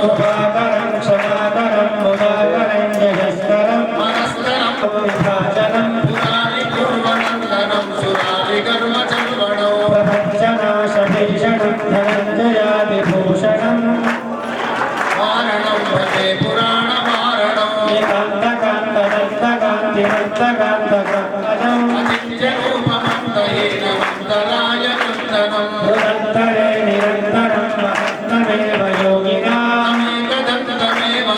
कृपाकरं क्षमाकरं मुदाकरं जयस्तरं मनस्तरं विभाजनं पुराणि पूर्वनन्दनं सुरारिगर्वचर्वणो प्रपञ्चनाशभीषणं धनञ्जयादिभूषणं वारणं भजे पुराणवारणं निकान्तकान्तदन्तकान्तिमन्तकान्तकम् अचित्यरूपमन्तहीनमन्तराय कृन्दनं निरन्तरे निरन्तरं महत्तमेव योगिनामेकदन्तमेव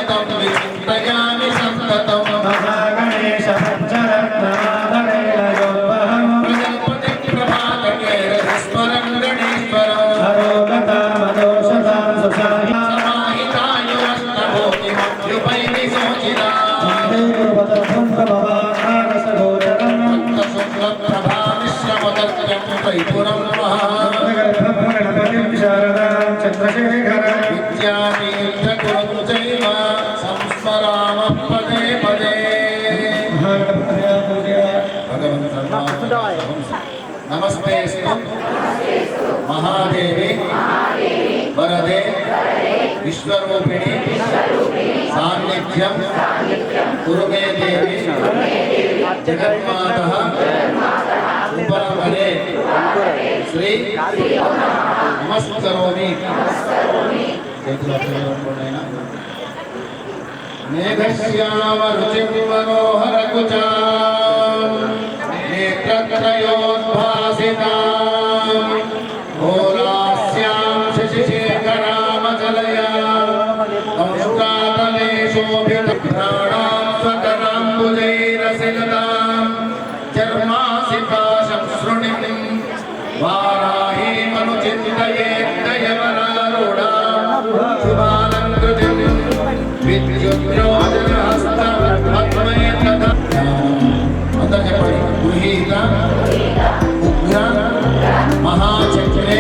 तं विचिन्तयामि सन्ततं महागणेश पञ्चरत्नाधरेण योद्वहं प्रजल्पतिं प्रभातकेन स्मरं गणेश्वरं हरोगतामदोषतां सुसाहि समाहितायुरस्तभूतिमभ्युपैति सोचिरा वन्दे गुरुपदभङ्गभवानसगोचरं भक्तशुक्लप्रभामिश्रमतत्यं वैपुरं महागणपतिं शारदां चन्द्रशेखरं विद्यातीर्थगुरुं चैव संस्मरामः पदे पदे नमस्तेस्तु महादेवी वरदे विश्वरूपिणी सान्निध्यं कुरु मे देवी जगन्मातः उपरमणे श्री नमस्करोमि मेघश्यामरुचिं मनोहरकुचां नेत्रत्रयोद्भासितां घोरास्यां शशिशेखरामचलया संस्कातले शोभितघ्राणां स्वकराम्बुजैरसिलतां चर्मासि पाशं शृणिं वाराहीमनुचिन्तयेद्दयवरारूढां शुभालङ्कृतिं विद्युद्योजनहस्तपद्मयतदा अंदर చెప్పండి గృహీత ఉగ్ర మహాచక్రే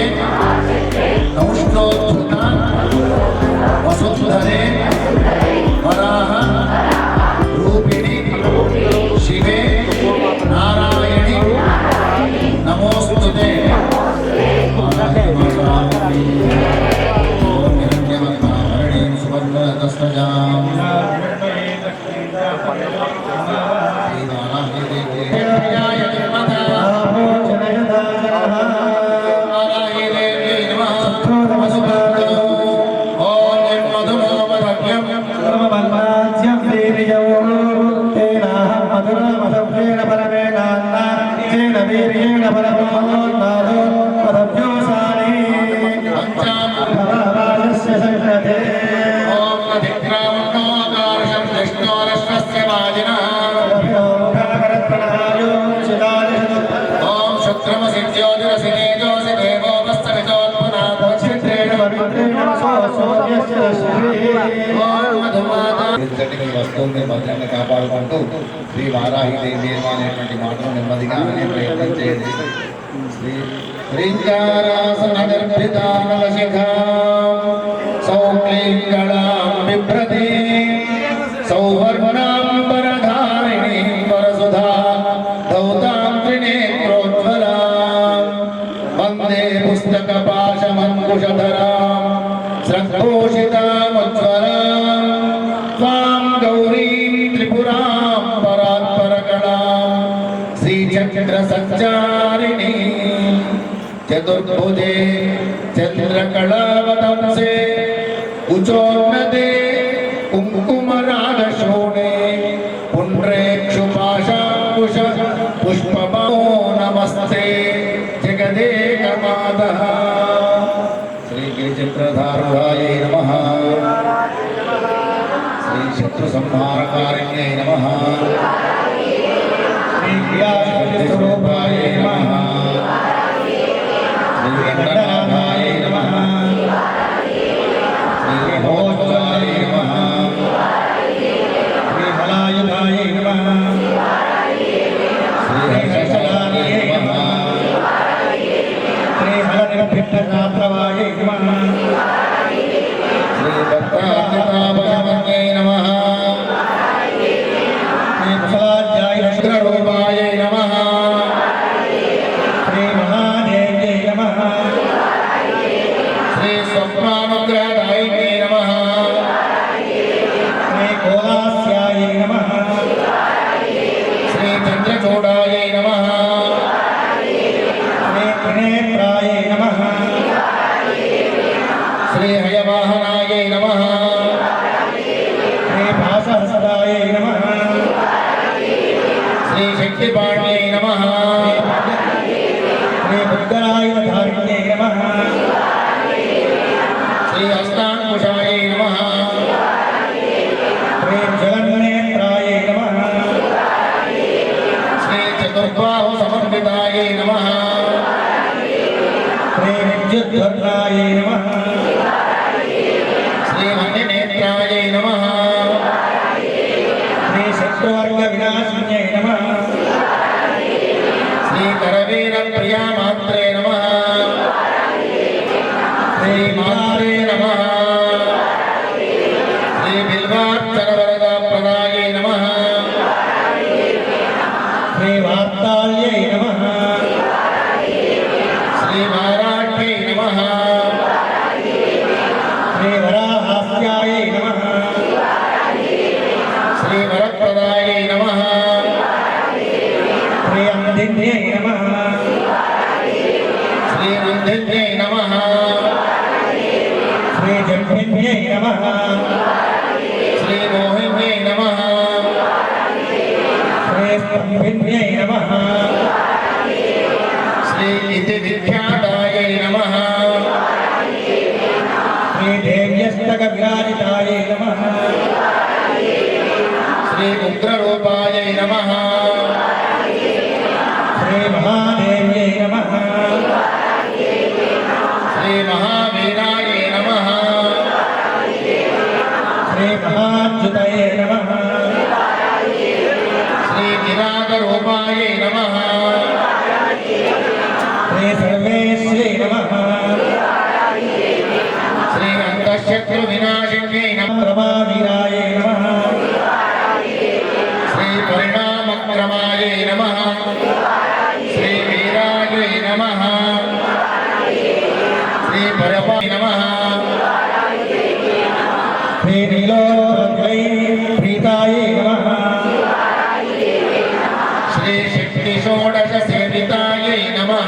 నౌష్ఠోద్ధృత వసుంధరే వరాహ రూపిణి శివే నారాయణి నమోస్తుతే వస్తువుల్ని భద్రంగా కాపాడుకుంటూ శ్రీ వారాహిదేవి అనేటువంటి మాటను నెమ్మదిగా అనే ప్రయత్నం చేయండి. శ్రీ శ్రీకారాసనగర్భితానలశిఖాం సౌక్లీకళాం బిభ్రతీం సౌవర్ణాంబరధారిణీం వరసుధా దౌతాం త్రినేత్రోజ్వలాం వందే పుస్తకపాశమంకుశధరాం స్రగ్భూషితాముజ్వలాం త్వాం గౌరీం త్రిపురాం పరాత్పరకళాం శ్రీచక్రసంచారిణీ చతుర్భుజే చంద్రకళావతంసే ఉచోన్నతే కుంకుమరాగశోణే పుండ్రేక్షుపాశాంకుశ పుష్పమో నమస్తే జగదేకమాతః శ్రీగిరిచక్రధారుడాయై నమః శ్రీ శత్రుసంహారకారిణ్యై నమః శ్రీక్రియాశక్తిస్వరూపాయై నమః శ్రీగండనాథాయై నమః శ్రీమహోజ్వలాయై నమః శ్రీఫలాయుధాయై నమః శ్రీహర్షశలాయై నమః శ్రీఫలనిర్భిన్నగాత్రవాయై నమః శ్రీభక్తామృతాభయమన్యై నమః శ్రీకుశలాధ్యాయ రూపాయై నమః गजवाहनायै नमः श्री भासहस्तायै नमः श्री शक्तिपाण्यै नमः श्री बुद्धरायुधारिण्यै नमः श्री हस्ताङ्कुशायै नमः श्री जगन्नेत्रायै नमः श्री चतुर्बाहु समन्वितायै नमः श्री विद्युद्वर्णायै नमः श्री मणिनेत्रायै नमः श्री शत्रुवर्गविनाशिन्यै नमः श्री करवीरप्रियामात्रे नमः श्री मात्रे नमः श्री बिल्वार्चनवरदाप्रदायै नमः श्री वार्ताल्यै नमः श्री वाराढ्यै नमः श्री वराहास्यायै नमः श्री वरप्रदायै नमः श्री अंधिन्यै नमः श्री रुन्धिन्यै नमः श्री जम्भिन्यै नमः श्री मोहिन्यै नमः श्री स्तम्भिन्यै नमः श्री इति विख्यातायै नमः श्री देव्यस्तकविराजितायै नमः श्री उग्ररूपायै नमः श्री महादेव्यै नमः श्री महावीरायै नमः श्री महाच्युतये नमः श्री किरातरूपायै नमः श्री सर्वेश्वरै नमः श्री अन्तःशत्रुविनाशिन्यै नमः प्रभावीरायै नमः श्री परिणामक्रमायै नमः श्री वीरायै नमः श्री परमाय नमः श्री नीलोत्पलै प्रीतायै नमः श्री शक्तिषोडशसेवितायै नमः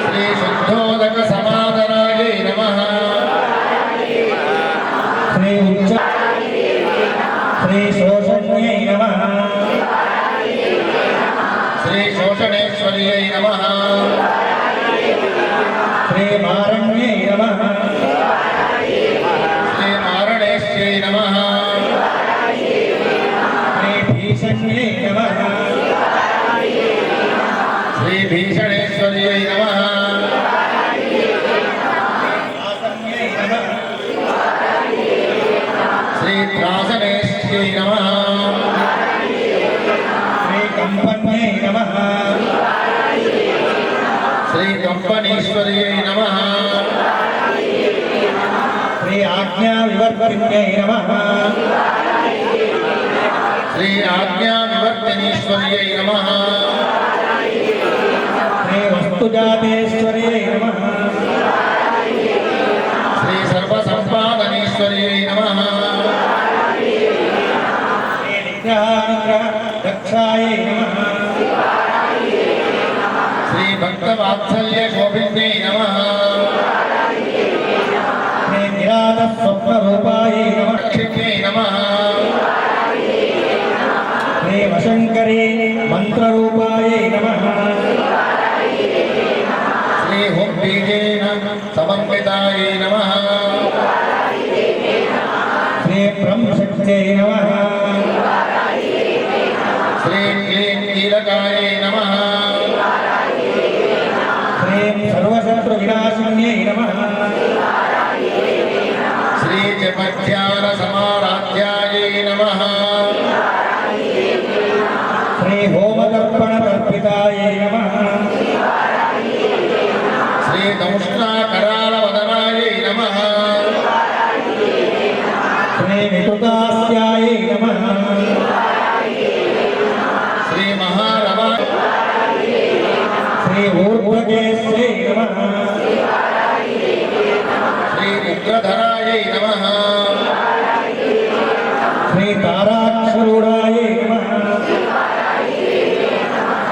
श्री शुद्धोदकसमादनायै नमः श्री उच्च श्री शोषण्यै नमः श्री शोषणेश्वर्यै नमः श्री मारण्यै नमः श्री मारणेश्यै नमः श्री भीषण्यै नमः श्री भीषणेश्वर्यै नमः आसन्यै नमः श्री त्रासनेश्यै नमः श्री कंपन्यै नमः श्री कंपनीश्वर्यै नमः श्री आज्ञाविवर्तिन्यै नमः श्री आज्ञाविवर्तिनीश्वर्यै नमः श्री वस्तुजातेश्वर्यै नमः श्री सर्वसम्पादनीश्वर्यै नमः श्री निग्रहानुग्रह रक्षायै नमः श्री भक्तवात्सल्यशोभिन्यै नमः श्री निरातस्वप्नरूपायै नमः रक्षित्यै नमः श्री वशङ्करी मन्त्ररूपायै नमः श्री हुब्बीजेन समन्वितायै नमः श्री ब्रह्मशक्त्यै नमः श्री क्लीं कीलकायै नमः श्री सर्वशत्रुविनाशिन्यै नमः श्री जपध्यानसमाराध्यायै नमः श्री होमदर्पणकल्पितायै नमः श्री दंष्ट्राकरालवदनायै नमः श्री विकृतास्यायै नमः श्री महारमा श्री ऊर्ध्वकेश्यै नमः श्री उग्रधरायै नमः श्री ताराक्षरूढायै नमः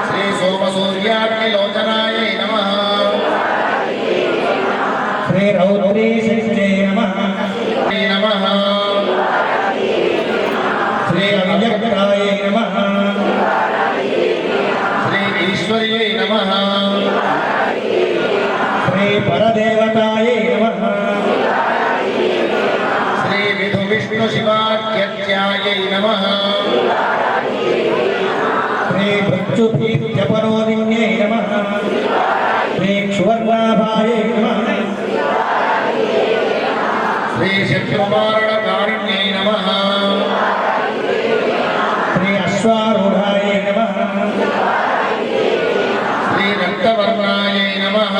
श्री सोमसूर्याग्निलोचनायै नमः श्री रौद्रीशक्त्यै नमः विष्णु शिवाख्यायै नमः श्री भृक्षुभीत्यपरोदिन्यै नमः श्री क्षुवर्णाभायै नमः श्री शत्रुमारणकारिण्यै नमः श्री अश्वारूढायै नमः श्री रक्तवर्णायै नमः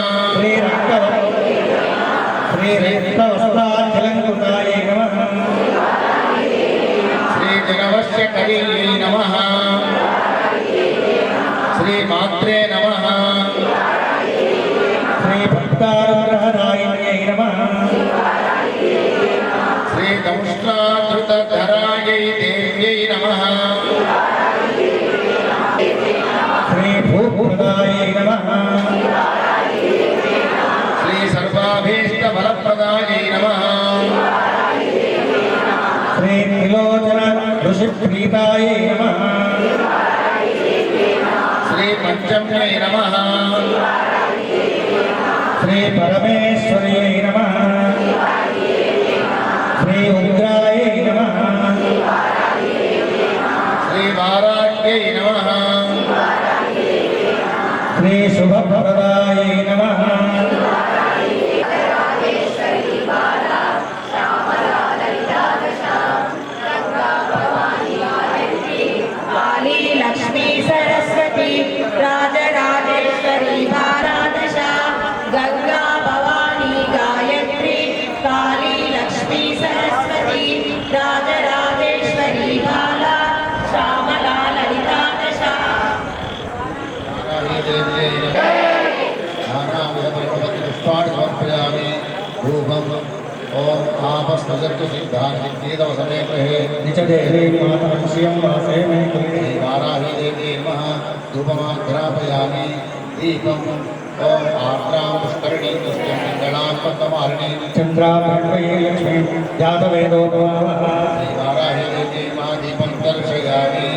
श्री रक्तवस्त्राचलङ्कृतायै नमः श्री जनवस्य कवियै नमः श्री मात्रे नमः श्री भक्तानुग्रहदायिन्यै नमः श्री दंष्ट्राधृतधरायै देव्यै नमः श्री भूप्रदायै नमः श्री सर्वाभीष्टफलप्रदायै नमः श्री त्रिलोचन ऋषिप्रीतायै नमः श्री पंचम्यै नमः श्री परमेश्वर्यै नमः श्री उग्रायै नमः श्री वाराह्यै नमः श्री शुभप्रदायै नमः काली लक्ष्मी सरस्वती राजराजेश्वरी भारादशा गंगा भवानी गायत्री काली लक्ष्मी सरस्वती राजराजेश्वरी बाला श्यामला ललिता दशा पुष्पाणि समर्पयामि धूपम् ओम आपस्तजन्तु सिद्धार्थिदव समे गृहे निचदेवी मातरं श्रियं वासे मे कुले वाराही देवी नमः धूपमाग्रापयामि दीपम् ओम आर्द्रां पुष्करिणीं तुष्टिं मङ्गलात्मकमारिणीं चन्द्राभ्यर्वये लक्ष्मी जातवेदोपवावः श्री वाराही देवी मा दीपं दर्शयामि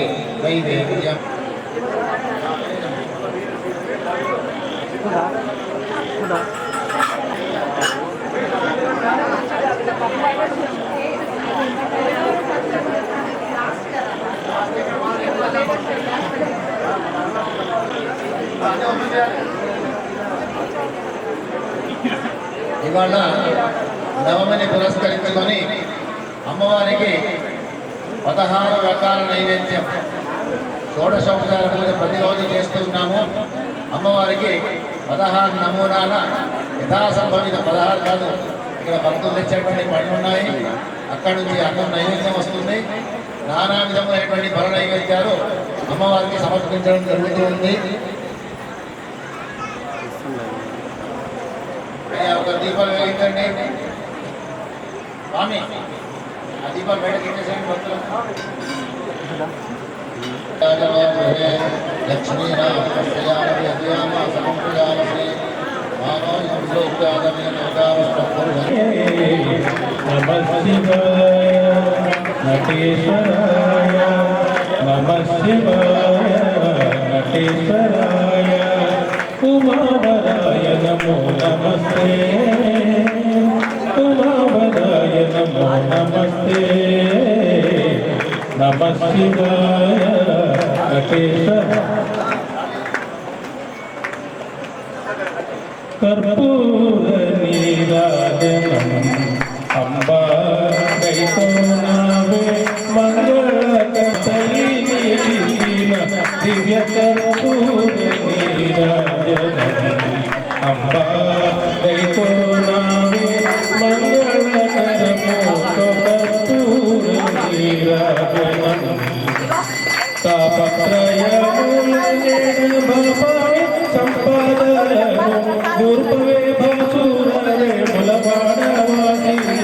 नैवेद्यम् ఇవాళ నవమిని పురస్కరించుకొని అమ్మవారికి 16 రకాల నైవేద్యం షోడశోపచార పూజ ప్రతిరోజు చేస్తున్నాము. అమ్మవారికి 16 నమూనాల యథాసంభవిత 16 కాదు, ఇక్కడ భక్తులు తెచ్చేటువంటి పనులు ఉన్నాయి. అక్కడి నుంచి అన్నం నైవేద్యం వస్తుంది. నానా విధములైనటువంటి ఫల నైవేద్యాలు అమ్మవారికి సమర్పించడం జరుగుతూ ఉంది. ఒక దీపం వెలిగించండి స్వామి. ఆ దీపం బయటకి ఇచ్చేసేయండి భక్తులు. नमः शिवाय नटेश्वराय नमः शिवाय नटेश्वराय उमावराय नमो नमस्ते उमावराय नमो नमस्ते नमः शिवाय नटेश्वराय कर्पूर नीराजनम् अम्बा गैतो नावे मंगलकटलीन दिव्य कर्पूर नीराजनम् अम्बा गैतो नावे मंगलकरमोतो कर्पूर नीराजनम् तापत्रयमूलने भवामि संपादनमो दुर्भवे भासुररे मुलबाणवासिनी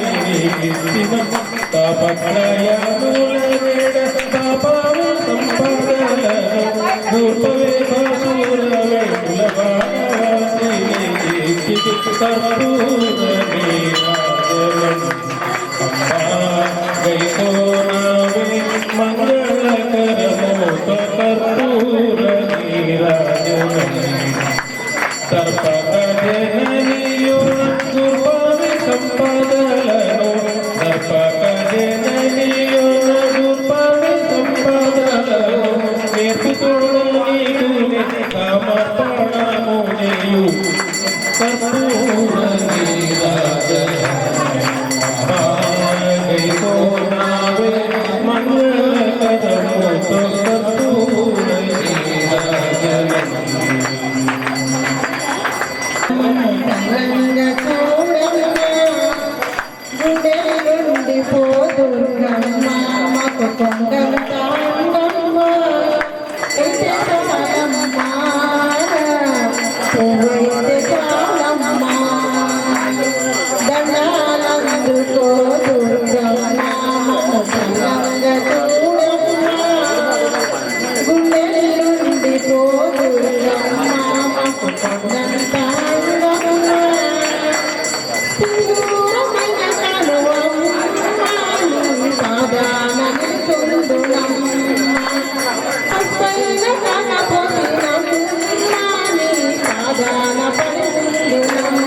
तापत्रयमूलने भवामि संपादनमो दुर्भवे भासुररे मुलबाणवासिनी कर्पूरनीराजनम् अम्बा गैतो नावे मंगलकरमोतो कर्पूर नीराजनम् दर्पकजननीयो दुर्भावि संपदलनो दर्पकजननीयो పడిపోదురమ్మ మాకు కొండంత అండమ్మ అయితే చాలమ్మ పువ్వైతే చాలమ్మ దండాలందుకోదురమ్మ మమ్ము చల్లంగా చూడమ్మ గుండెల్లుండి పోదురమ్మ మాకు కొండంత అండమ్మ సింధూరమైన కలువమ్మ నీ పాదాలని కుందునమ్మ అప్పైన కనపొదినమ్మ నీ పాదాల పడుకుందునమ్మ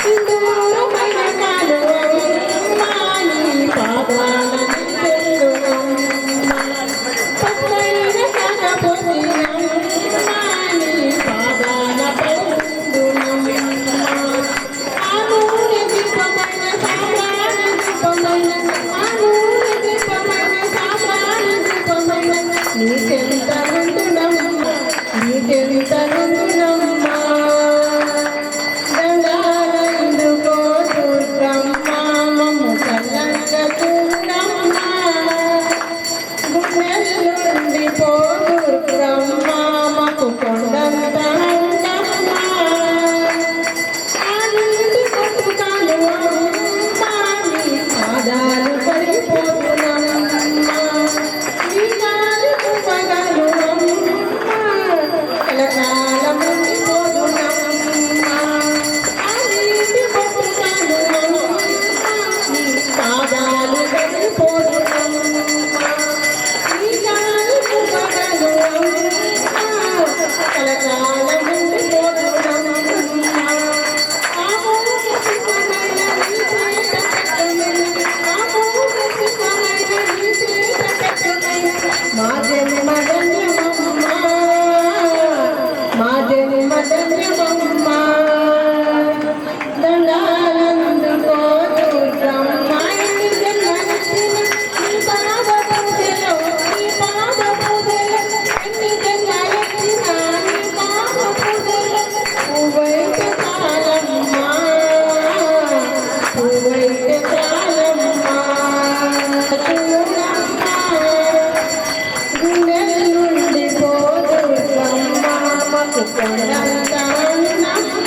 సింధూరమైన కలువమ్మ నీ పాదాలని కుందునమ్మ అప్పైన కనపొదినమ్మ నీ పాదాల పడుకుందునమ్మ ఆనూరి దీపమైన సామ్రాణి దీపమైన ఆనూరి దీపమైన సామ్రాణి దీపమైన నీకెంత నుండునమ్మ నీకెంత నుండునమ్మ దండాలందుకో దుర్గమ్మ మమ్ము చల్లంగా చూడమ్మ గుండెల్లుండి పో దుర్గమ్మ మాకు కొండంత అండమ్మ ఆనంది పట్టుకాలు అమ్మ నీ పాదాలు పడిపోతున్నమ్మ నీ కాలు పగలు అమ్మ కలకాలం ఉండిపోతున్నమ్మ ఆనంది పట్టుకాలు అమ్మ నీ పాదాలు పడిపోతున్నమ్మ నీ కాలు పగలు అమ్మ కలకాలం ఉండిపోతున్నమ్మ మా జన్మధన్యమమ్మ మా జన్మధన్యమమ్మ దండాలందుకో దుర్గమ్మ ఎన్ని జన్మలెత్తిన నీ పాద పూజలో నీ పాద పూజలో ఎన్ని జన్మలెత్తిన నీ పాద పూజలో పువ్వైతే చాలమ్మ పువ్వైతే చాలమ్మ చూడమ్మ గుండెల్లుండి పోదురమ్మ మాకు కొండంత అన్నమ్మ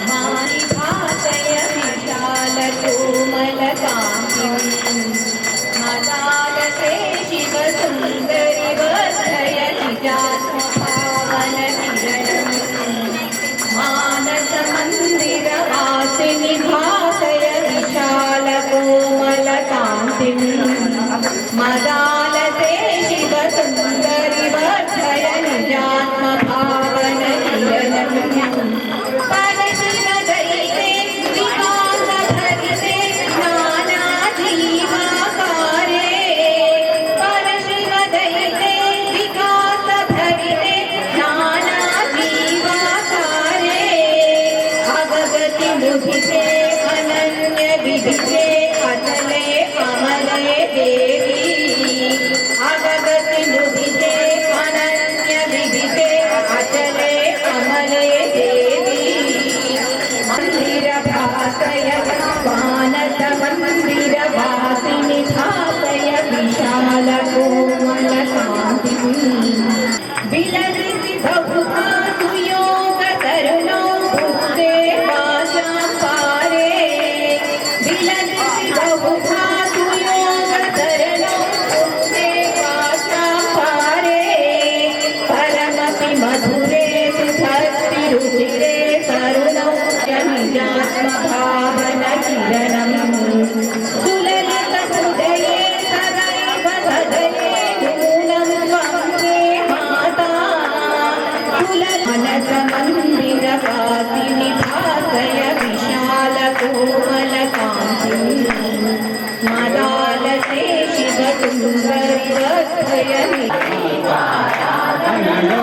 మాని భాసయ విశాల కోమల కాంతిం మదాలతే శివ సుందరి వర్ధయ నిజాత్మ పావన కిరణం మానస మందిర వాసిని భాసయ విశాల కోమల కాంతిం మదాలతే శివ సుందరి వర్ధయ నిజాత్మ భావన కిరణం పరశివ దైతే వికాస భరితే నానా జీవాకారే పరశివ దైతే వికాస భరితే నానా జీవాకారే అగగతి ముదితే అనన్య విధితే అచలే అమలే దేవి అగగతి ముదితే అనన్య విధితే అచలే అమలే దేవి మందిర భాసయ మానస మందిర వాసిని భాసయ విశాల కోమల కాంతి విలసిసి బహుధాతు యోగ తరుణో బుద్ధే పాశాం పారే విలసిసి బహుధాతు యోగ తరుణో బుద్ధే పాశాం పారే పరమపి మధురే భక్తి రుచిరే తరుణౌ నిజాత్మ భావన కిరణం సులలిత హృదయే సదైవ హృదయే నూనం వందే మాతా కులమనస మందిర వాసిని భాసయ విశాల కోమల కాంతి మదాలతే శివ సుందరి వర్ధయ సమయంలో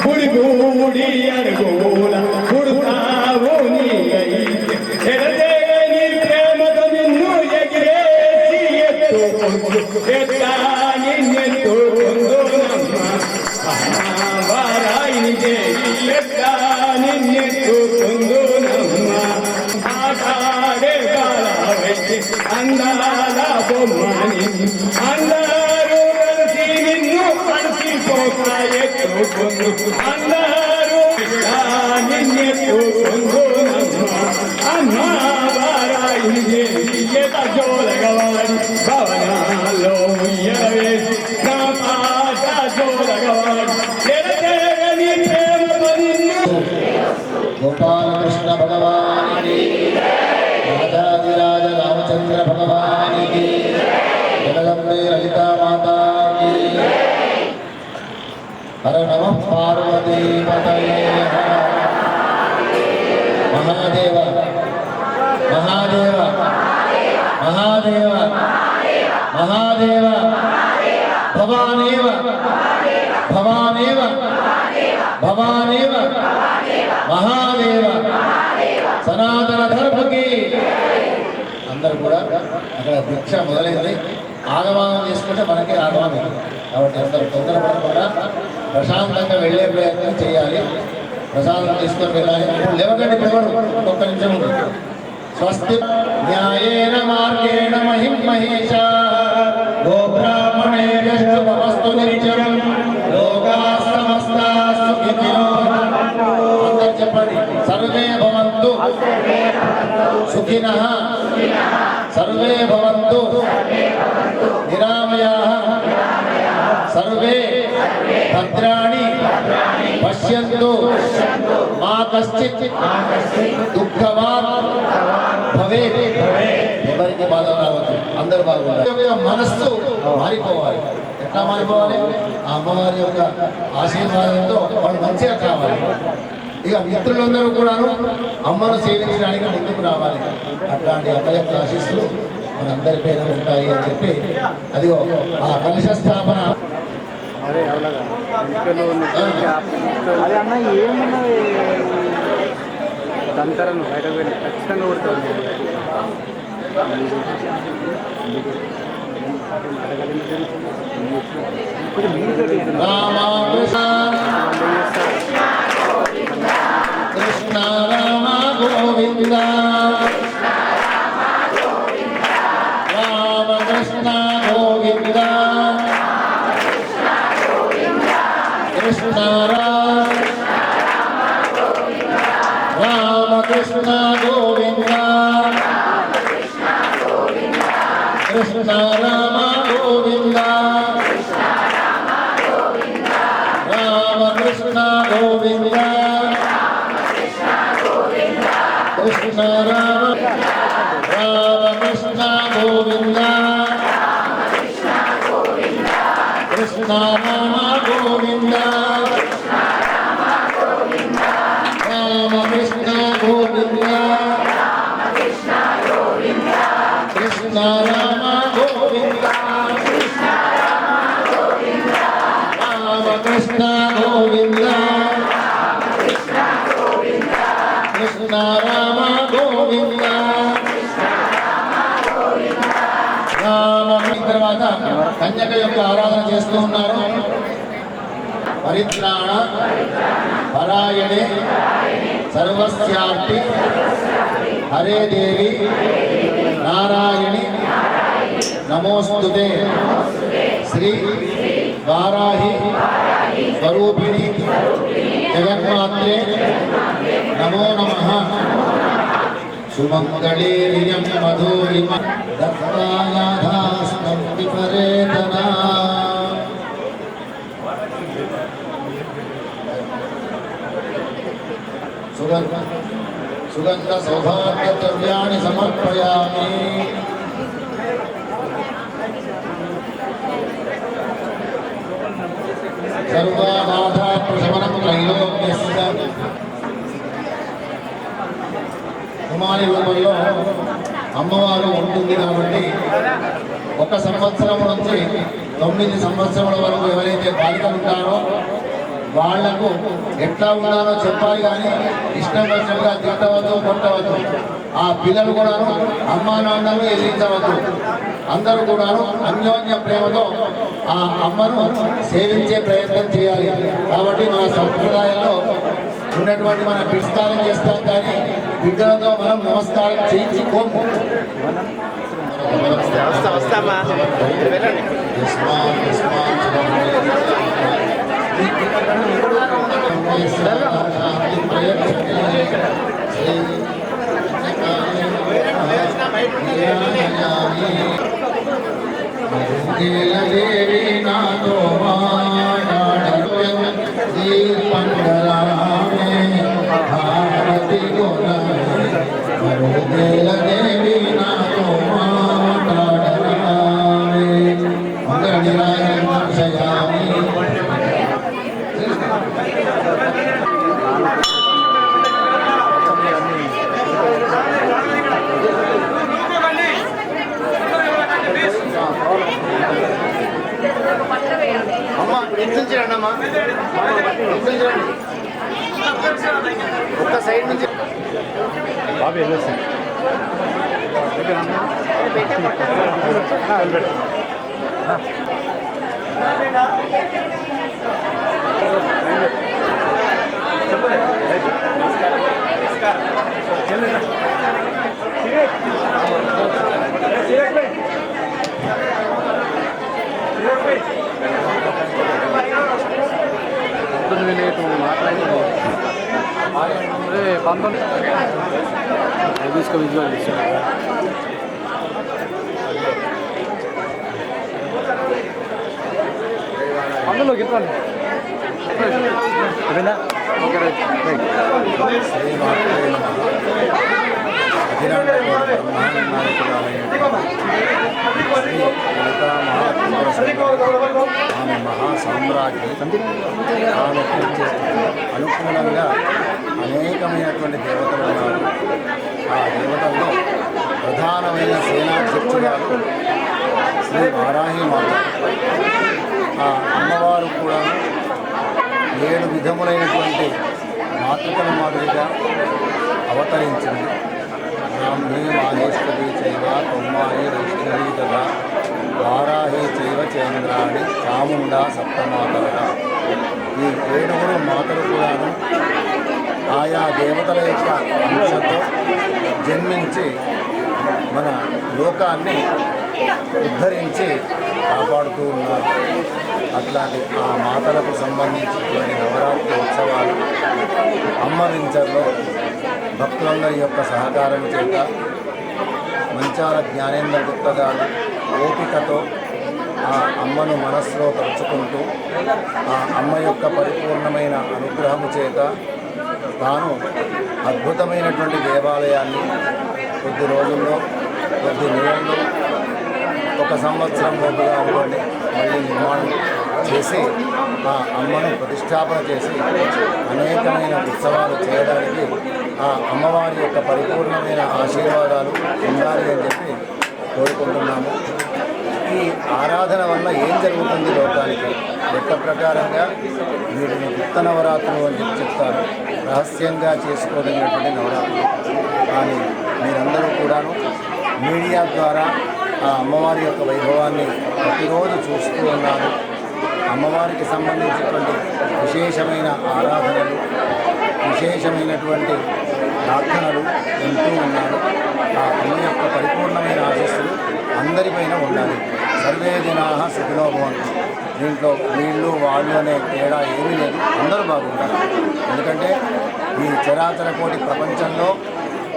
గుడి గుడి అడుగుల గుడుతావు నీ అయితే ఎడతేని ప్రేమతో నిన్ను ఎగిరేసి ఎత్తా నిన్నెత్తుకుందునమ్మ వారాయిని దేవి ఎత్తా నిన్నెత్తుకుందునమ్మ ఆటాడే బాలవైతే అందాల బొమ్మని అందరూ కలిసి నిన్ను కలిసిపోక ఎత్తుకుందు అందరూ నిన్నెత్తుకుందునమ్మ అమ్మ వారాయిని దేవి ఎత జోలగవాడి భవనాల్లో ఉయ్యవేసి నా పాట జోలగవాడి ఎడతెగని ప్రేమతో నిన్ను గోపాలకృష్ణ భగవానికి రాజాదిరాజ రామచంద్ర భగవానికి జగదంబే లలితా మాతాకి హర నమః పార్వతీ పతయే మహాదేవ మహాదేవ మహాదేవ మహాదేవ భవానేవ భవానేవ భవానేవ మహాదేవ సనాతన ధర్మకి అందరూ కూడా అక్కడ భిక్ష మొదలైంది. ఆగమనం చేసుకుంటే మనకి ఆగమనం. కాబట్టి అందరూ తొందరపడకుండా ప్రశాంతంగా వెళ్ళే ప్రయత్నం చేయాలి. ప్రసాదం తీసుకొని వెళ్ళాలి. లేవకండి ఎవరు ఒక్క నిమిషం ఉంటుంది. స్వస్తి న్యాయేన మార్గేణ మహిం మహేష గోబ్రాహ్మణేభ్యస్తు నిత్యం లోకాః సమస్తాః సుఖినో అందరూ చెప్పండి. సర్వే భవంతు సుఖినః సర్వే భవంతు నిరామయాః సర్వే భద్రాణి పశ్యంతు మా కశ్చిత్ దుఃఖవాన్ భవేత్. ఎవరికి బాధ రావద్దు, అందరూ బాగుండాలి. మనస్సు మారిపోవాలి. ఎట్లా మారిపోవాలి? ఆ అమ్మవారి యొక్క ఆశీర్వాదంతో వాళ్ళు మంచిగా కావాలి. ఇక మిత్రులందరూ కూడాను అమ్మను సేవించడానికి ముందుకు రావాలి. అట్లాంటి అమ్మ యొక్క ఆశీస్సులు మనందరి పేరు ఉంటాయి అని చెప్పి అదిగో ఆ కలశ స్థాపన. అదే అన్న ఏమన్నది దంతరను బయటకు వెళ్ళి ఖచ్చితంగా కొడుతుంది. కృష్ణ రామ గోవింద రామ కృష్ణ గోవింద కృష్ణ రామ కృష్ణ గోవింద కృష్ణ రామ గోవింద రామ కృష్ణ గోవింద కృష్ణ రామ రామ కృష్ణ గోవింద కృష్ణ రామ గోవింద రామ కృష్ణ గోవింద కృష్ణ రామ గోవింద రామ కృష్ణ గోవింద కృష్ణ రామ గోవింద రామ. తర్వాత కన్యక యొక్క ఆరాధన చేస్తూ ఉన్నారు. పరిత్రాణ పరాయణే సర్వస్యార్తి హరే దేవి నారాయణి నమోస్తుతే శ్రీ వారాహి స్వరూపిణి జగన్మాత్రే నమో నమః. సుమంగళీర్యం మధురిమ దత్తాయాధాస్తం విపరేతనా. సుగంధ సౌభాగ్య ద్రవ్యాణి సమర్పయామి. సర్వబాధా ప్రశమనం త్రైలోక్యస్య నిర్మాణ రూపంలో అమ్మవారు ఉంటుంది కాబట్టి 1 సంవత్సరం నుంచి 9 సంవత్సరముల వరకు ఎవరైతే బాలికలు ఉంటారో వాళ్లకు ఎట్లా ఉన్నారో చెప్పాలి కానీ ఇష్టం వచ్చినట్టుగా తిట్టవద్దు, కొట్టవద్దు. ఆ పిల్లలు కూడాను అమ్మా నాన్నలు ఎదిరించవద్దు. అందరూ కూడాను అన్యోన్య ప్రేమతో ఆ అమ్మను సేవించే ప్రయత్నం చేయాలి. కాబట్టి మన సంప్రదాయంలో ఉన్నటువంటి మన నమస్కారం చేస్తాం కానీ బిడ్డలతో మనం నమస్కారం చేయించుకోము. వస్తామా దేవి నాతో పండరామే భారతి దేవి నాతో మాట్లాడరామే మంగళయామి. అమ్మ ఎక్కించండి అమ్మా, ఎక్కించండి. ఒక్క సైడ్ నుంచి బాబు వెళ్ళొస్తాను. తీసుకొని విజువల్ తీసాను. అందులో గిట్టాలి ఓకే రైట్ ఆమె మహాసామ్రాజ్ఞి. ఆమె అనుకూలంగా అనేకమైనటువంటి దేవతలు ఉన్నారు. ఆ దేవతల్లో ప్రధానమైన సేనాధ్యక్షురాలు శ్రీ వారాహి మాత. ఆ అమ్మవారు కూడా 7 విధములైనటువంటి మాతృకల మాదిరిగా అవతరించింది. బ్రాహ్మీ మాహేశ్వరి చైవ తొమ్మాయి వైష్ణవి తథా వారాహి చైవ చంద్రాణి చాముండా సప్తమాతలుగా ఈ 7 మాతలు కూడాను ఆయా దేవతల యొక్క అంశతో జన్మించి మన లోకాన్ని ఉద్ధరించి కాపాడుతూ ఉన్నారు. అట్లాంటి ఆ మాతలకు సంబంధించినటువంటి నవరాత్రి ఉత్సవాలు అమ్మవించర్లో భక్తులందరి యొక్క సహకారం చేత మంచాల జ్ఞానేంద్ర గుప్త గారు ఓపికతో ఆ అమ్మను మనస్సులో తలుచుకుంటూ ఆ అమ్మ యొక్క పరిపూర్ణమైన అనుగ్రహము చేత తాను అద్భుతమైనటువంటి దేవాలయాన్ని కొద్ది రోజుల్లో, కొద్ది నెలల్లో, 1 సంవత్సరం లోపుగా ఉంటుంది మళ్ళీ నిర్మాణం చేసి ఆ అమ్మను ప్రతిష్టాపన చేసి అనేకమైన ఉత్సవాలు చేయడానికి ఆ అమ్మవారి యొక్క పరిపూర్ణమైన ఆశీర్వాదాలు ఉండాలి అని చెప్పి కోరుకుంటున్నాము. ఈ ఆరాధన వల్ల ఏం జరుగుతుంది లోకానికి? లెక్క ప్రకారంగా వీటిని గుప్త నవరాత్రులు అని చెప్పి చెప్తారు. రహస్యంగా చేసుకోదగినటువంటి నవరాత్రులు. కానీ మీరందరూ కూడాను మీడియా ద్వారా ఆ అమ్మవారి యొక్క వైభవాన్ని ప్రతిరోజు చూస్తూ ఉన్నారు. అమ్మవారికి సంబంధించినటువంటి విశేషమైన ఆరాధనలు, విశేషమైనటువంటి ప్రార్థనలు వింటూ ఉన్నారు. ఆ అమ్మ యొక్క పరిపూర్ణమైన ఆశీస్సులు అందరిపైన ఉండాలి. సర్వే జనాః సుఖినో భవంతు. దీంట్లో వీళ్ళు వాళ్ళు అనే తేడా ఏమీ లేదు, అందరూ బాగుంటారు. ఎందుకంటే ఈ చరాచర కోటి ప్రపంచంలో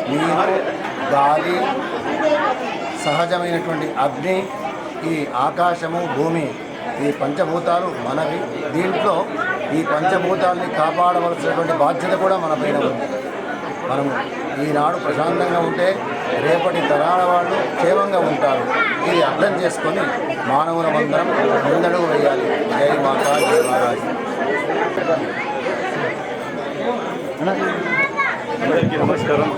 నీరు, గాలి, సహజమైనటువంటి అగ్ని, ఈ ఆకాశము, భూమి, ఈ పంచభూతాలు మనవి. దీంట్లో ఈ పంచభూతాల్ని కాపాడవలసినటువంటి బాధ్యత కూడా మన పైన ఉంది. మనము ఈనాడు ప్రశాంతంగా ఉంటే రేపటి తరాల వాళ్ళు క్షేమంగా ఉంటారు. ఇది అర్థం చేసుకొని మానవులమందరం ముందడుగు వేయాలి. జై మాతా జై మహారాజ్. అందరికీ నమస్కారం.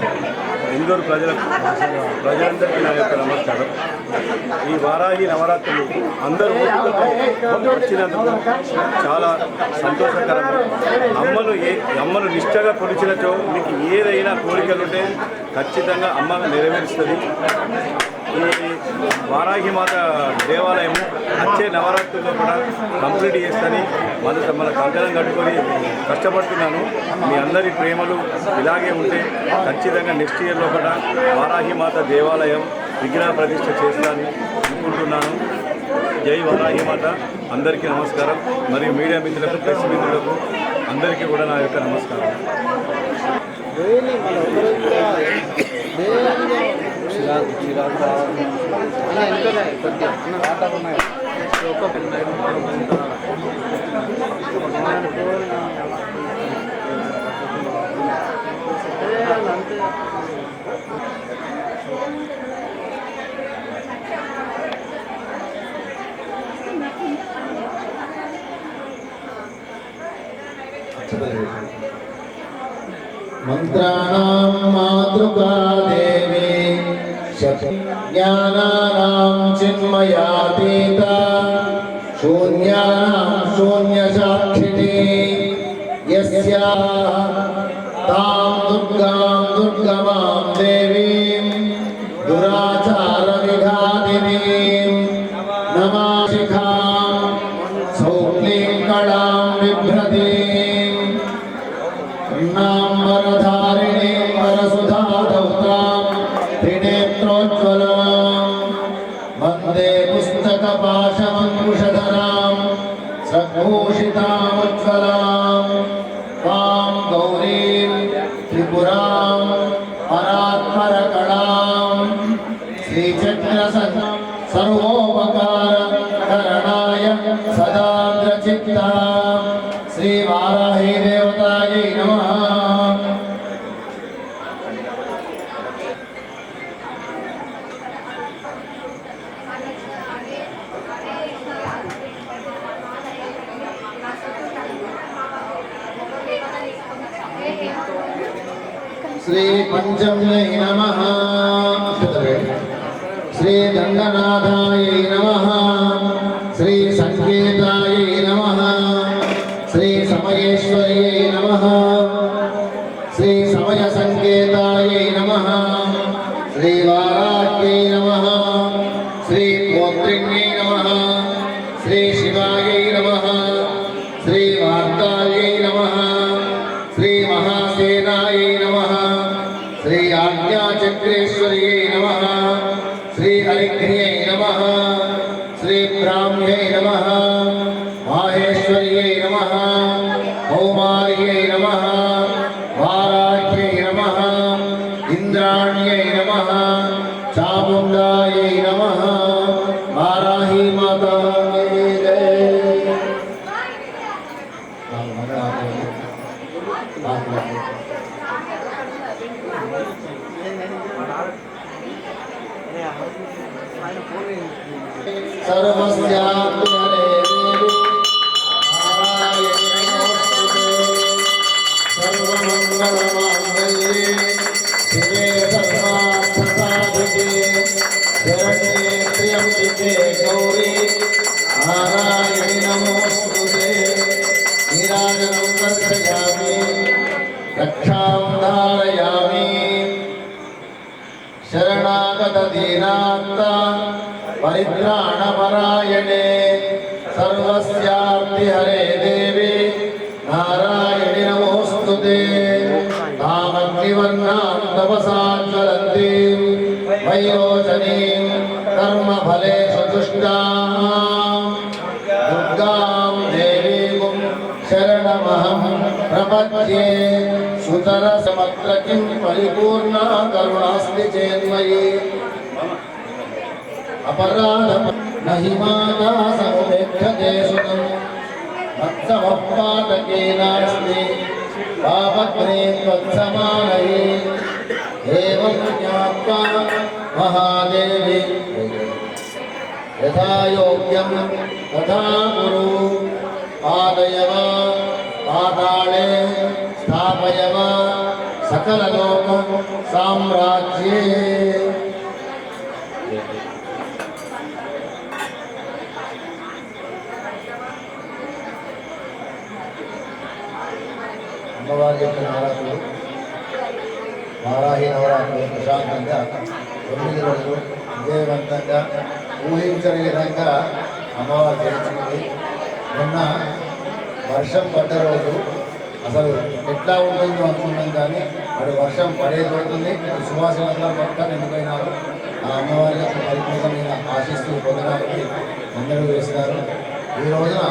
ఇందూరు ప్రజలందరికీ నా యొక్క నమస్కారం. ఈ వారాహి నవరాత్రులు అందరూ వచ్చినందుకు చాలా సంతోషకరం. అమ్మను నిష్టగా కొలిచినచో మీకు ఏదైనా కోరికలుంటే ఖచ్చితంగా అమ్మ నెరవేరుస్తుంది. ఈ వారాహి మాత దేవాలయము వచ్చే నవరాత్రుల్లో కూడా కంప్లీట్ చేస్తని మన కంకణం కట్టుకొని కష్టపడుతున్నాను. మీ అందరి ప్రేమలు ఇలాగే ఉంటే ఖచ్చితంగా నెక్స్ట్ ఇయర్లో కూడా వారాహి మాత దేవాలయం విగ్రహ ప్రతిష్ఠ చేస్తానని అనుకుంటున్నాను. జై వారాహి మాత. అందరికీ నమస్కారం. మరియు మీడియా మిత్రులకు, ప్రెస్ మిత్రులకు అందరికీ కూడా నా యొక్క నమస్కారం. మంత్రాణాం మాతృకా దేవి జ్ఞానానాం చిన్మయాతీత శూన్యానాం శూన్యసాక్షిణి యస్యాః తాం దుర్గాం దుర్గమాం దేవీం దురాచార విఘాతినీం నమాశిఖాం సౌక్లీం కళాం బిభ్రతీం వరధారిణీం వరసుధాధౌతాం త్రినేత్రోజ్వలాం వందే పుస్తకపాశమంకుశధరాం సద్భూషితాముజ్వలాం తాం గౌరీం త్రిపురాం పరాత్పరకళాం శ్రీచక్ర సర్వోపకారకరణాయ సదాద్రచిత్తాం శ్రీ వారాహి దేవతాయై నమః. శ్రీ పంచమ్యై నమః. శ్రీ దండనాథాయై నమః. శ్రీ సంకేతాయై నమః. శ్రీ సమయేశ్వర్యై నమః. శ్రీ సమయ సంకేతాయై నమః. శ్రీ వారాహ్యై నమః. శ్రీ గోత్రిణ్యై నమః. శ్రీ శివాయై నమః. శ్రీ వార్తాయై నమః. శ్రీ మహాసేనాయై నమః. శ్రీ ఆజ్ఞాచక్రేశ్వర్యై నమః. శ్రీ హరిఘ్ర్యై నమః. శ్రీ బ్రాహ్మ్యై నమః. మాహేశ్వర్యై నమః. కౌమార్యై నమః. వారాహ్యై నమః. ఇంద్రాణ్యై నమః. చాముండాయై నమః. వారాహి మాతా సర్వస్యాపి హరే దేవి నారాయణి నమోస్తుతే. సర్వమంగళమాంగళ్యే శివే సర్వార్థసాధికే శరణ్యే త్ర్యంబకే గౌరీ నారాయణి నమోస్తుతే. నీరాజనం దర్శయామి, రక్షాం ధారయామి. శరణాగత దీనార్త పరిత్రాణపరాయణే సర్వస్యార్తి హరే దేవి నారాయణి నమోస్తుతే. తామగ్నివర్ణాం తపసా జ్వలంతీం వైరోచనీం కర్మఫలేషు తుష్టాం దుర్గాం దేవీం శరణమహం ప్రపద్యే. సుతరసమత్ర కిం పరిపూర్ణా కరుణాస్తి చేన్మయీ. अपराधम नहि माता समुपेक्षते सुतं मत्समपादके नास्ति पापग्ने त्वत्समानये. एवं ज्ञात्वा महादेवी यथा योग्यं तथा कुरु. पादय वा पाताले स्थापय वा సకల లోక సామ్రాజ్యే. అమ్మవారి యొక్క నవరాత్రులు వారాహి నవరాత్రులు ప్రశాంతంగా 9 రోజులు విజయవంతంగా ఊహించని విధంగా అమ్మవారు చేయించుకుంది. మొన్న వర్షం పడ్డ రోజు అసలు ఎట్లా ఉంటుందో అనుకున్నాం, కానీ అటు వర్షం పడేది పడుతుంది. సువాసనలో మొత్తం నిండిపోయినారు. ఆ అమ్మవారి యొక్క పరిపూర్ణమైన ఆశీస్సులు పొందడానికి అందరూ వేస్తారు. ఈ రోజున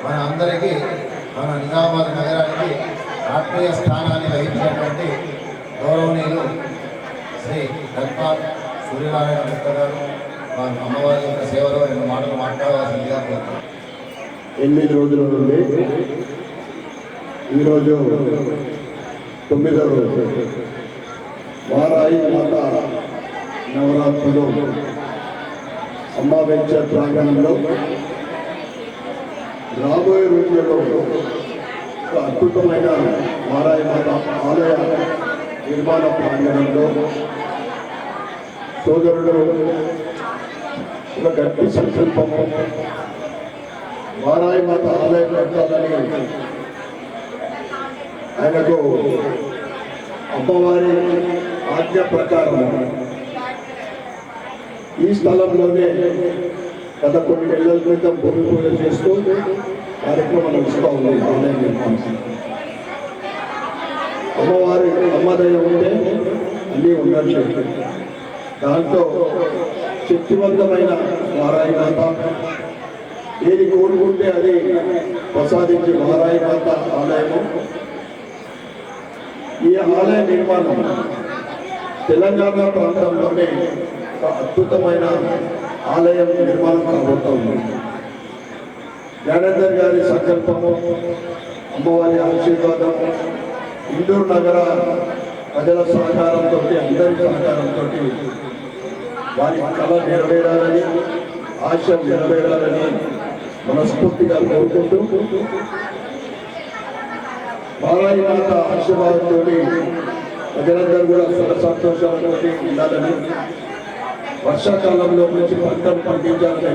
మన అందరికీ మన నిజామాబాద్ నగరానికి ఆత్మీయ స్థానాన్ని వహించినటువంటి గౌరవనీయులు శ్రీ ధన్పాల్ సూర్యనారాయణ గుప్తా గారు వారు అమ్మవారి యొక్క సేవలో 2 మాటలు మాట్లాడవలసిందిగా కోరుతున్నారు. 8 రోజుల నుండి ఈరోజు 9వ రోజు వారాహి మాత నవరాత్రులు అమ్మావేక్ష ప్రాంగణంలో రాబోయే రోజుల్లో ఒక అద్భుతమైన వారాహి మాత ఆలయ నిర్మాణ ప్రాంగణంలో సోదరుడు ఒక గట్టి సంకల్పము వారాహి మాత ఆలయం కట్టాలని ఆయనకు అమ్మవారి ఆజ్ఞ ప్రకారం ఈ స్థలంలోనే గత కొన్ని నెలల క్రితం భూమి పూజ చేస్తూ కార్యక్రమం నడుస్తూ ఉంది. ఆలయం నిర్మాణం అమ్మవారి అమ్మదయ ఉంటే అన్నీ ఉన్నట్లేదు. దాంట్లో శక్తివంతమైన వారాహి మాత ఏది కోరుకుంటే అది ప్రసాదించి వారాహి మాత ఆలయము. ఈ ఆలయ నిర్మాణం తెలంగాణ ప్రాంతంలోనే ఒక అద్భుతమైన ఆలయం నిర్మాణం కాబోతుంది. జ్ఞానేందర్ గారి సంకల్పము, అమ్మవారి ఆశీర్వాదము, ఇందూరు నగర ప్రజల సహకారంతో, అందరి సహకారంతో వారి కళ నెరవేరాలని, ఆశ నెరవేరాలని మనస్ఫూర్తిగా కోరుకుంటూ వారాహి మాత ఆశీర్వాదంతో ప్రజలందరూ కూడా సుఖ సంతోషాలతో ఉండాలని, వర్షాకాలంలో నుంచి పంటలు పండించాలని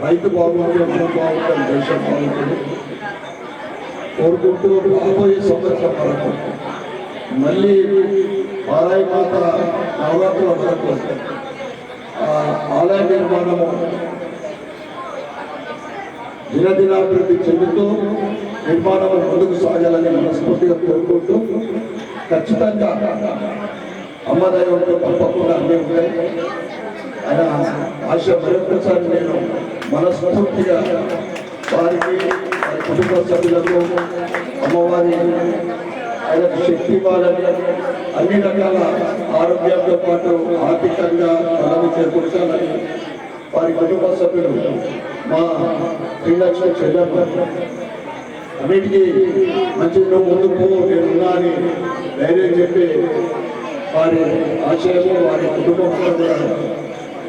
రైతు బాగుంటే మనం బాగుంటాం, దేశం బాగుంటుంది కోరుకుంటూ రాబోయే సంవత్సరం వరకు మళ్ళీ వారాహి మాత నవరాత్రుల వరకు ఆలయ నిర్మాణము దినదినాభివృద్ధి చెందుతూ నిర్మాణం ముందుకు సాగాలని మనస్ఫూర్తిగా కోరుకుంటూ, ఖచ్చితంగా అమ్మదయంతో తప్పకుండా అన్నీ ఉంటాయి. ఆయన ఆశ మరొకసారి నేను మనస్ఫూర్తిగా వారికి, వారి కుటుంబ సభ్యులకు అమ్మవారి ఆయనకు శక్తి ఇవ్వాలని, అన్ని రకాల ఆరోగ్యంతో పాటు ఆర్థికంగా బలం చేకూర్చాలని వారి కుటుంబ సభ్యులు మా శ్రీలక్ష్మి చెల్లెమ్మ అన్నిటికీ మంచిది, నువ్వు ముందుకు నేనున్నా అని ధైర్యం చెప్పి వారి ఆశయము, వారి కుటుంబం కూడా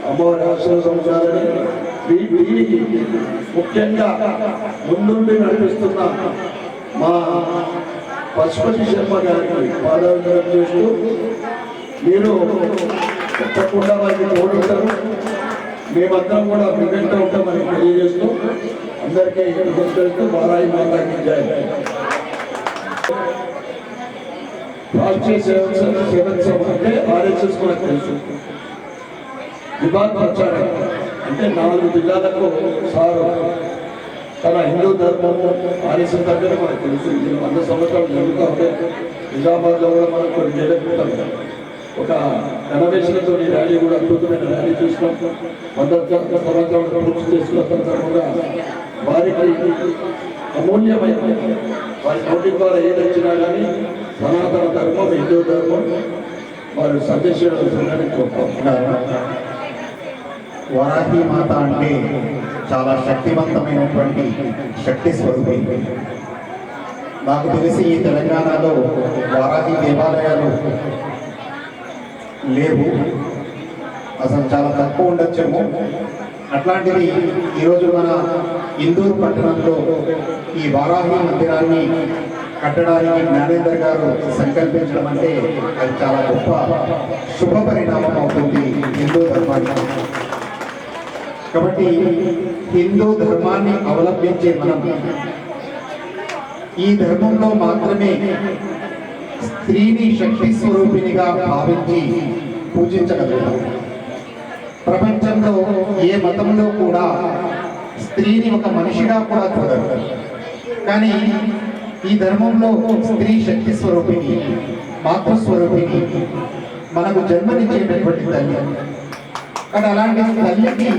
అమ్మవారి ఆశీర్వదించాలని, దీనికి ముఖ్యంగా ముందుండి నడిపిస్తున్న మా పశుపతి శర్మ గారికి పాదాభివందనం చేస్తూ, మీరు తప్పకుండా వారికి తోడుంటారు, మేమందరం కూడా మీ వెంట ఉంటామని తెలియజేస్తూ అందరికీ నమస్కరిస్తూ వారాహి మాతాకి జై. రాష్ట్రీయ సేవక సభ అంటే ఆర్ఎస్ఎస్ కూడా తెలుసు. విభాగ ప్రచారం అంటే 4 జిల్లాలకు సారు తన హిందూ ధర్మము ఆర్ఎస్ఎస్ దగ్గర మనకు తెలుసు. 100 సంవత్సరాలు జరుగుతూ ఉంటే నిజామాబాద్లో కూడా మనకు కొన్ని నెలల క్రితం ఒక గణవేశలతో ర్యాలీ కూడా అద్భుతమైన ర్యాలీ చూసినాం. 100 సంవత్సరాలు పూర్తి చేసుకున్న సందర్భంగా వారికి అమూల్యమైన వారి నోటి ద్వారా ఏదొచ్చినా కానీ సనాతన ధర్మం, హిందూ ధర్మం వారు సందేశాలని వారాహి మాత అంటే చాలా శక్తివంతమైనటువంటి శక్తి స్వరూపి. నాకు తెలిసి ఈ తెలంగాణలో వారాహి దేవాలయాలు లేవు, అసలు చాలా తక్కువ ఉండొచ్చేమో. అట్లాంటిది ఈరోజు మన ఇందూరు పట్టణంలో ఈ వారాహి మందిరాన్ని కట్టడానికి జ్ఞానేంద్ర గారు సంకల్పించడం అంటే అది చాలా గొప్ప శుభ పరిణామం అవుతుంది హిందూ ధర్మానికి. కాబట్టి హిందూ ధర్మాన్ని అవలంబించే మనం ఈ ధర్మంలో మాత్రమే స్త్రీని శక్తి స్వరూపిణిగా భావించి పూజించగలుగుతాం. ప్రపంచంలో ఏ మతంలో కూడా స్త్రీని ఒక మనిషిగా కూడా చూడరు. కానీ ఈ ధర్మంలో స్త్రీ శక్తి స్వరూపిణి, మాతృస్వరూపిణి, మనకు జన్మనిచ్చేటటువంటి తల్లి. కానీ అలాంటి తల్లికి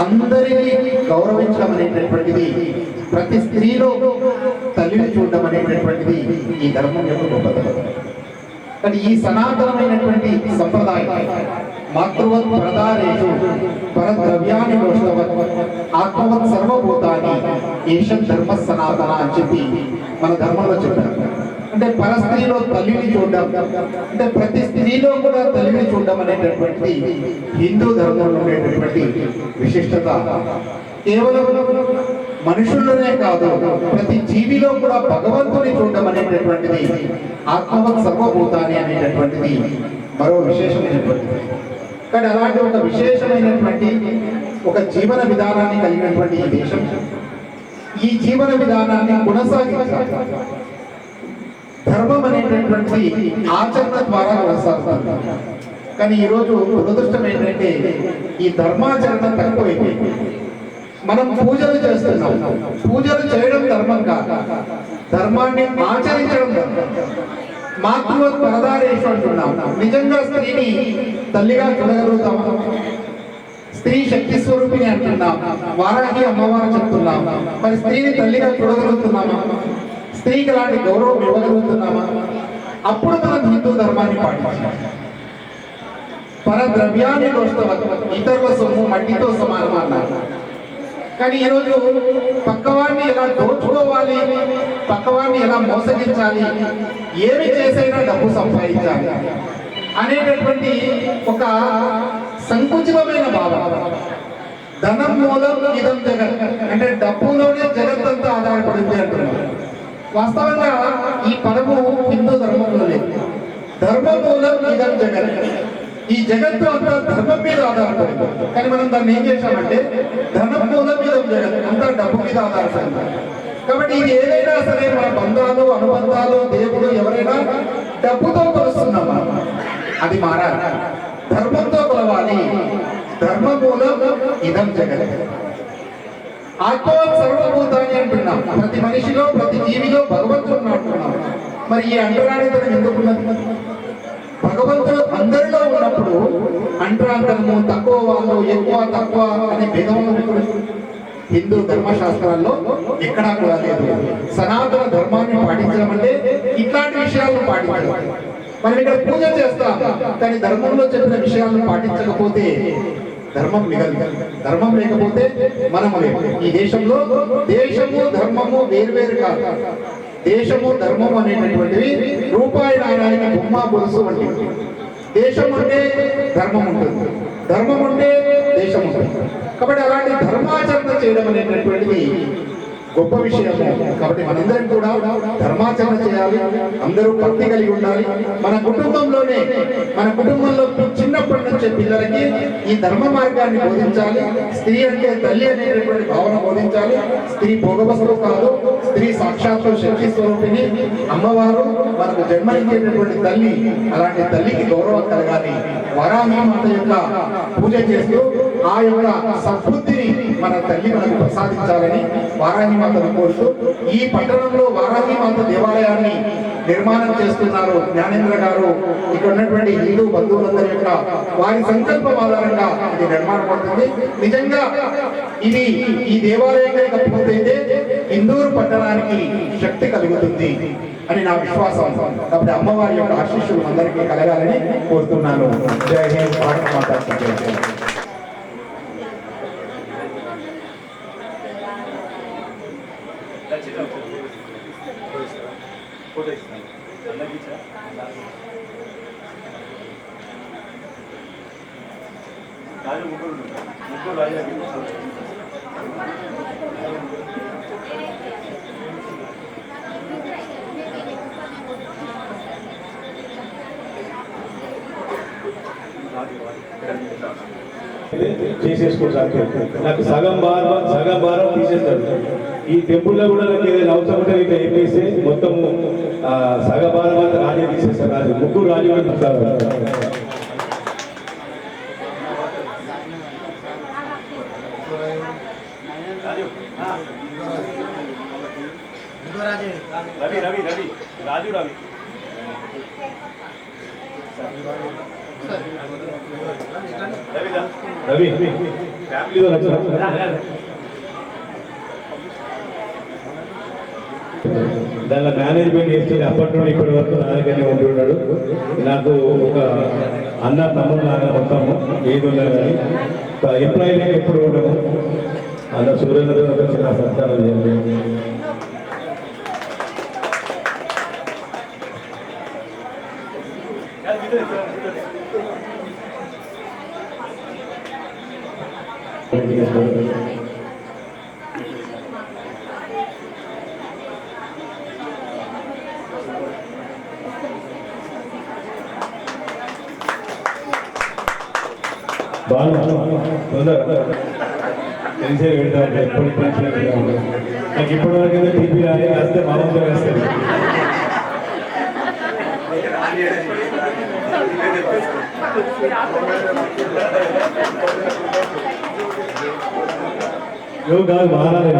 అందరినీ గౌరవించడం అనేటటువంటిది, ప్రతి స్త్రీలో తల్లిని చూడడం అనేటటువంటిది ఈ ధర్మం యొక్క గొప్పతనం. కానీ ఈ సనాతనమైనటువంటి సంప్రదాయం మాతృవత్ ప్రదారేషు పరద్రవ్యాన్ని దోషవత్ ఆత్మవత్ సర్వభూతాన్ని ఏషం ధర్మ సనాతన అని చెప్పి మన ధర్మంలో చెప్పారు. అంటే పరస్త్రీలో తల్లిని చూడడం, అంటే ప్రతి స్త్రీలో కూడా తల్లిని చూడడం అనేటటువంటి హిందూ ధర్మంలో ఉండేటటువంటి విశిష్టత. కేవలం మనుషుల్లోనే కాదు, ప్రతి జీవిలో కూడా భగవంతుని చూడడం అనేటటువంటిది, ఆత్మవత్ సర్వభూతాన్ని అనేటటువంటిది మరో విశేషమైనటువంటిది. కానీ అలాంటి ఒక విశేషమైనటువంటి ఒక జీవన విధానాన్ని కలిగినటువంటి ఈ దేశం ఈ జీవన విధానాన్ని కొనసాగించాలి. ధర్మం అనేటటువంటిది ఆచరణ ద్వారా కొనసాగుతుంది. కానీ ఈరోజు దురదృష్టం ఏంటంటే ఈ ధర్మాచరణ తక్కువైపోయింది. మనం పూజలు చేస్తున్నాం, పూజలు చేయడం ధర్మం కాదు, ధర్మాన్ని ఆచరించడం ధర్మం. మాతృవత్ పరదారేషు అంటున్నాం. నిజంగా స్త్రీని తల్లిగా చూడగలుగుతామా? స్త్రీ శక్తి స్వరూపిణి అంటున్నాం, వారాహి అమ్మవారు చెప్తున్నాం. మరి స్త్రీని తల్లిగా చూడగలుగుతున్నామా? స్త్రీకి అలాంటి గౌరవం ఇవ్వగలుగుతున్నామా? అప్పుడు మనం హిందూ ధర్మాన్ని పాటించాలి. పరద్రవ్యాన్ని దోషవత్, ఇతరుల సొమ్ము మట్టితో సమానం అన్నారు. కానీ ఈరోజు పక్కవాడిని ఎలా దోచుకోవాలి, పక్కవాడిని ఎలా మోసగించాలి, ఏమి చేసైనా డబ్బు సంపాదించాలి అనేటటువంటి ఒక సంకుచితమైన భావం. ధనం మూలం ఇదం జగత్, అంటే డబ్బులోనే జగత్తంతా ఆధారపడింది అంటున్నారు. వాస్తవంగా ఈ పదము హిందూ ధర్మంలో లేదు. ధర్మ మూలం ఇదం జగత్, ఈ జగత్తు అంతా ధర్మం మీద ఆధారపడింది. కానీ మనం దాన్ని ఏం చేశామంటే ధనం మూలం ఇదం జగత్, అంతా డబ్బు మీద ఆధారపడింది. కాబట్టి ఇది ఏదైనా సరే మన బంధాలు, అనుబంధాలు, దేవుడు ఎవరైనా డబ్బుతో కొలుస్తున్నామా? అది మారాలి, ధర్మంతో కొలవాలి. ధర్మ మూలం ఇదం జగత్. ఆత్మవత్ సర్వభూతాన్ని అంటున్నాం. ప్రతి మనిషిలో, ప్రతి జీవిలో భగవంతుడు అంటున్నాం. మరి ఈ అంటరానితనం ఎందుకున్నది? భగవంతుడు అందరిలో ఉన్నప్పుడు అంటరాంతరము, తక్కువ వాళ్ళు, ఎక్కువ తక్కువ అనే భేదం హిందూ ధర్మశాస్త్రాల్లో ఎక్కడా కూడా లేదు. సనాతన ధర్మాన్ని పాటించడం అంటే ఇట్లాంటి విషయాలను పాటించడం. మనం ఇక్కడ పూజ చేస్తాం, కానీ ధర్మంలో చెప్పిన విషయాలను పాటించకపోతే ధర్మం మిగలదు. ధర్మం లేకపోతే మనము లేదు. ఈ దేశంలో దేశము ధర్మము వేరువేరు కాదు. దేశము ధర్మము అనేటటువంటివి రూపాయి నాణానికి బొమ్మ బొలుసు వంటివి. దేశం అంటే ధర్మం ఉంటుంది, ధర్మం అంటే దేశం ఉంటుంది. కాబట్టి అలాంటి ధర్మాచరణ చేయడం అనేటటువంటిది గొప్ప విషయము. కాబట్టి మనందరం కూడా ధర్మాచరణ చేయాలి, అందరూ భక్తి కలిగి ఉండాలి. మన కుటుంబంలోనే, మన కుటుంబంలో చిన్నప్పటి నుంచే పిల్లలకి ఈ ధర్మ మార్గాన్ని బోధించాలి. స్త్రీ అంటే తల్లి అనేటటువంటి భావన బోధించాలి. స్త్రీ భోగవస్తువు కాదు, స్త్రీ సాక్షాత్తు శక్తి స్వరూపిణి, అమ్మవారు, మనకు జన్మనిచ్చేటటువంటి తల్లి. అలాంటి తల్లికి గౌరవం కలగాలి. వరాహి మాత యొక్క పూజ చేస్తూ ఆ యొక్క సద్బుద్ధిని మన తల్లి మనకు ప్రసాదించాలని వారాహి మాతను కోరుతూ ఈ పట్టణంలో వారాహి మాత దేవాలయాన్ని నిర్మాణం చేస్తున్నారు జ్ఞానేంద్ర గారు. ఇక్కడ ఉన్నటువంటి హిందూ బంధువులందరి యొక్క వారి సంకల్పం ఆధారంగా ఇది నిర్మాణం అవుతుంది. నిజంగా ఇది ఈ దేవాలయం కనుక పూర్తయితే ఇందూరు పట్టణానికి శక్తి కలుగుతుంది అని నా విశ్వాసం. కాబట్టి అమ్మవారి యొక్క ఆశీస్సులు అందరికీ కలగాలని కోరుతున్నాను. జై హింద్, భారత్ మాతా కీ జై. చేసేసుకుంటారు. నాకు సగం భారం తీసేస్తారు. ఈ టెంపుల్లో కూడా నాకు ఏదైనా అవసరం ఉంటే ఇట్లా చెప్పేసి మొత్తం సగ భారం అంతా రాజే తీసేస్తారు. రాజు ముగ్గురు రాజు కూడా తీస్తారు. రవి రవి రవి రాజు రవి రవి ఫ్యామిలీలో దానిలో మేనేజ్మెంట్ చేస్తుంది. అప్పటి నుండి ఇప్పటి వరకు నా దగ్గరనే ఉంటున్నాడు. నాకు ఒక అన్న తమ్ముడు లాగా మొత్తము ఏది ఉన్నా కానీ ఎంప్లాయీలే ఎప్పుడు ఉండము. అలా సూర్యులతో వచ్చిన సత్కారం చేయాలి. తెలిసే పెడతారు. ఎప్పుడు నాకు ఇప్పటి వరకు టీపీ రాని వస్తే మామూలుగా వేస్తారు. కాదు మారాలి.